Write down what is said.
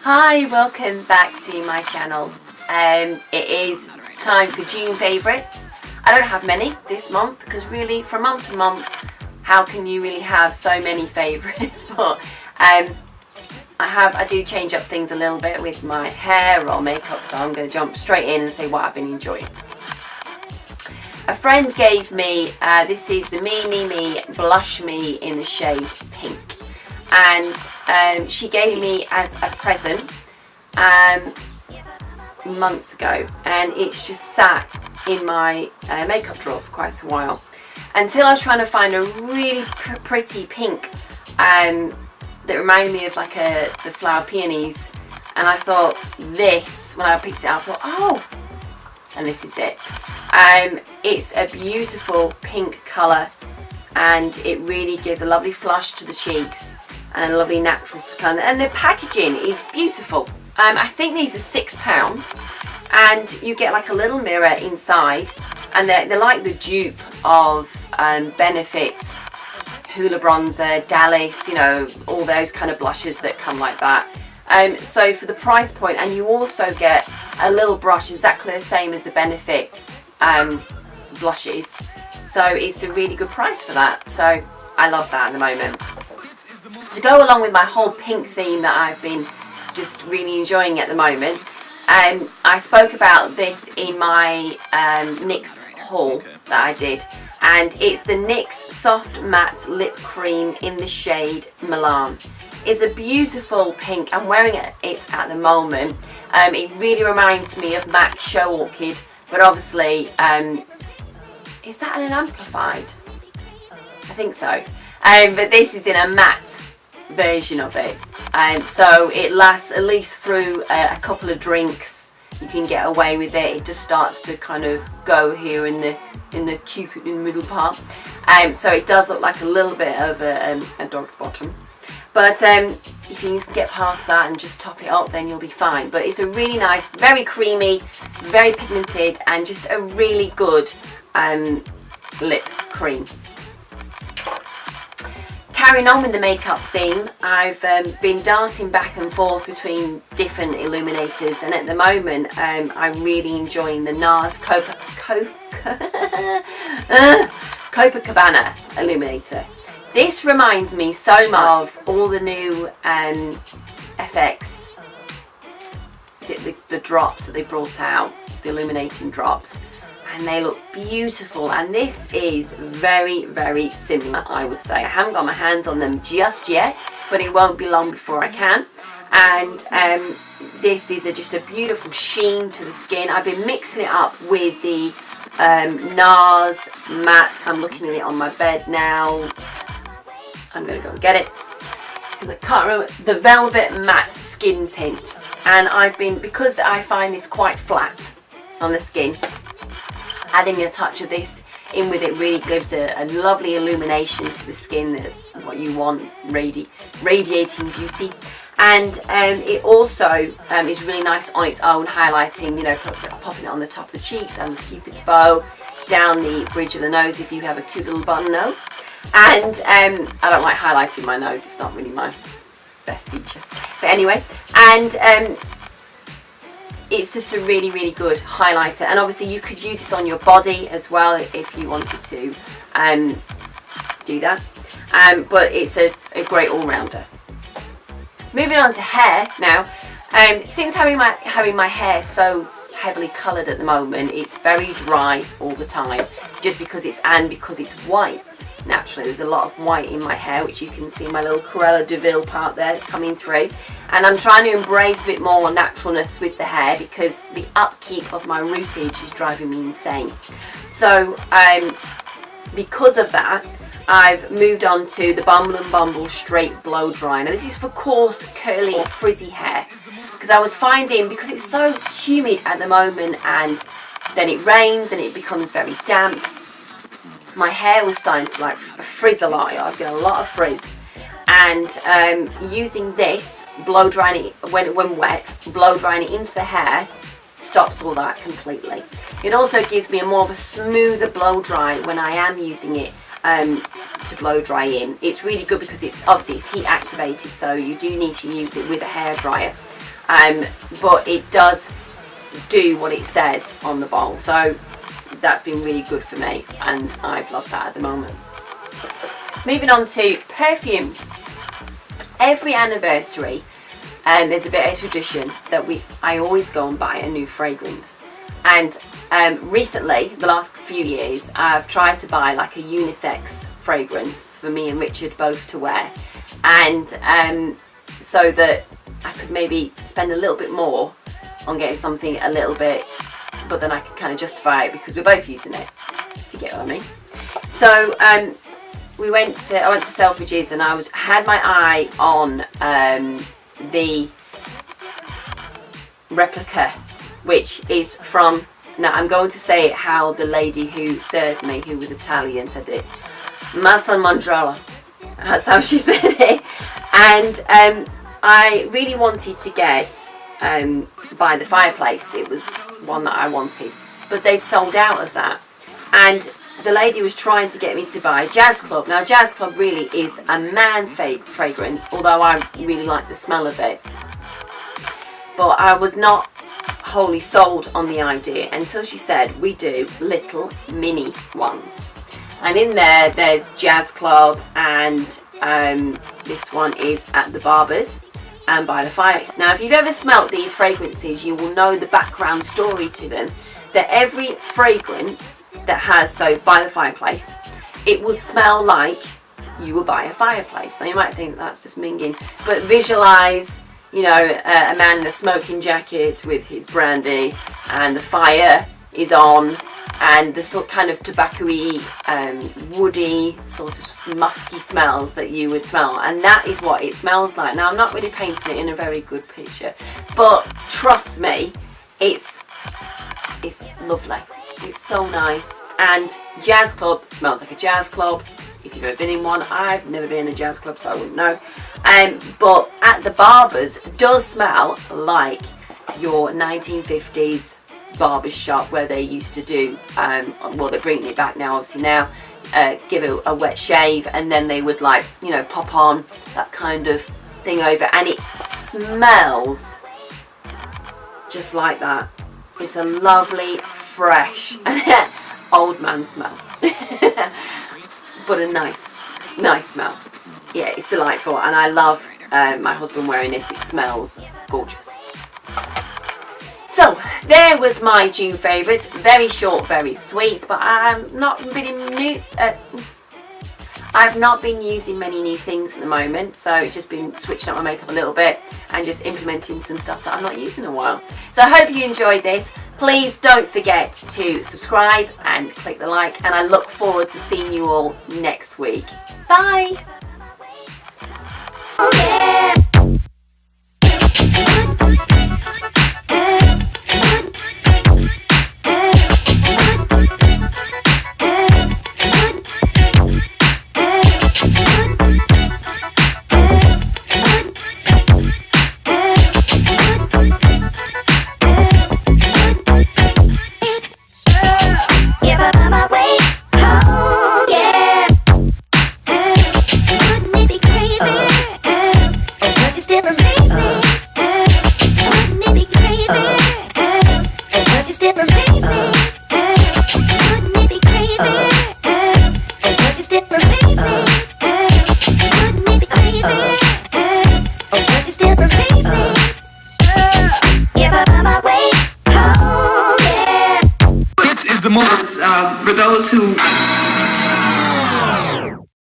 Hi, welcome back to my channel. It is time for June favourites. I don't have many this month because really from month to month how can you really have so many favourites? But I do change up things a little bit with my hair or makeup, so I'm going to jump straight in and say what I've been enjoying. A friend gave me, this is the MeMeMe Blush Me in the shade Pink. And she gave me as a present months ago, and it's just sat in my makeup drawer for quite a while until I was trying to find a really pretty pink that reminded me of like the flower peonies, and I thought this, when I picked it up, I thought, oh, and this is it. It's a beautiful pink colour, and it really gives a lovely flush to the cheeks and a lovely natural colour, and the packaging is beautiful. I think these are £6, and you get like a little mirror inside, and they're like the dupe of Benefit's Hoola Bronzer, Dallas, you know, all those kind of blushes that come like that. So for the price point, and you also get a little brush exactly the same as the Benefit blushes, so it's a really good price for that. So I love that at the moment. To go along with my whole pink theme that I've been just really enjoying at the moment, I spoke about this in my NYX haul that I did, and it's the NYX Soft Matte Lip Cream in the shade Milan. It's a beautiful pink. I'm wearing it at the moment. It really reminds me of MAC Show Orchid, but obviously, is that an amplified? I think so. But this is in a matte version of it, so it lasts at least through a couple of drinks. You can get away with it. It just starts to kind of go here in the cupid in the middle part, so it does look like a little bit of a dog's bottom, but if you can get past that and just top it up, then you'll be fine. But it's a really nice, very creamy, very pigmented, and just a really good lip cream. Carrying on with the makeup theme, I've been darting back and forth between different illuminators, and at the moment I'm really enjoying the Nars Copacabana illuminator. This reminds me so much of all the new FX, is it the drops that they brought out, the illuminating drops, and they look beautiful, and this is very, very similar, I would say. I haven't got my hands on them just yet, but it won't be long before I can. And this is just a beautiful sheen to the skin. I've been mixing it up with the Nars matte. I'm looking at it on my bed now. I'm going to go and get it, because I can't remember. The Velvet Matte Skin Tint. And because I find this quite flat on the skin, adding a touch of this in with it really gives a lovely illumination to the skin, what you want, radiating beauty. And it also is really nice on its own, highlighting, you know, popping it on the top of the cheeks and the cupid's bow, down the bridge of the nose if you have a cute little button nose. And I don't like highlighting my nose, it's not really my best feature. But anyway, and it's just a really, really good highlighter, and obviously you could use this on your body as well if you wanted to do that, but it's a great all-rounder. Moving on to hair now, since having my hair so heavily coloured at the moment, it's very dry all the time, just because it's white. Naturally, there's a lot of white in my hair, which you can see my little Cruella de Vil part there that's coming through, and I'm trying to embrace a bit more naturalness with the hair, because the upkeep of my rootage is driving me insane. So because of that, I've moved on to the Bumble Straight Blow Dry. Now this is for coarse, curly, frizzy hair, because I was finding, because it's so humid at the moment, and then it rains and it becomes very damp, my hair was starting to like frizz a lot. I've got a lot of frizz, and using this, blow drying it when wet, blow drying it into the hair stops all that completely. It also gives me a more of a smoother blow dry when I am using it to blow dry in. It's really good because it's obviously heat activated, so you do need to use it with a hairdryer. but it does do what it says on the bottle, so that's been really good for me, and I've loved that at the moment. Moving on to perfumes. Every anniversary, there's a bit of a tradition that I always go and buy a new fragrance. And recently, the last few years, I've tried to buy like a unisex fragrance for me and Richard both to wear, and so that I could maybe spend a little bit more on getting something a little bit, but then I could kind of justify it because we're both using it, if you get what I mean. So I went to Selfridges, and I had my eye on the Replica, which is from, now I'm going to say it how the lady who served me, who was Italian, said it. Massa Mandrella. That's how she said it. And I really wanted to get by the Fireplace. It was one that I wanted, but they'd sold out of that. And the lady was trying to get me to buy Jazz Club. Now Jazz Club really is a man's fragrance, although I really like the smell of it. But I was not wholly sold on the idea until she said we do little mini ones. And in there's Jazz Club, and this one is at the Barbers and by the Fireplace. Now if you've ever smelt these fragrances, you will know the background story to them, that every fragrance that has, so by the Fireplace, it will smell like you will buy a fireplace. Now you might think that's just minging, but visualize, you know, a man in a smoking jacket with his brandy, and the fire is on, and the sort kind of tobacco-y, woody, sort of musky smells that you would smell, and that is what it smells like. Now I'm not really painting it in a very good picture, but trust me, it's lovely. It's so nice. And Jazz Club smells like a jazz club. If you've ever been in one, I've never been in a jazz club, so I wouldn't know. But at the Barbers does smell like your 1950s Barbers Shop, where they used to do, well, they're bringing it back now, obviously now, give it a wet shave, and then they would, like, you know, pop on that kind of thing over, and it smells just like that. It's a lovely, fresh, old man smell, but a nice smell. Yeah, it's delightful, and I love my husband wearing this. It smells gorgeous. So there was my June favourites. Very short, very sweet, but I've not been using many new things at the moment, so it's just been switching up my makeup a little bit and just implementing some stuff that I'm not using in a while. So I hope you enjoyed this. Please don't forget to subscribe and click the like, and I look forward to seeing you all next week. Bye! For those who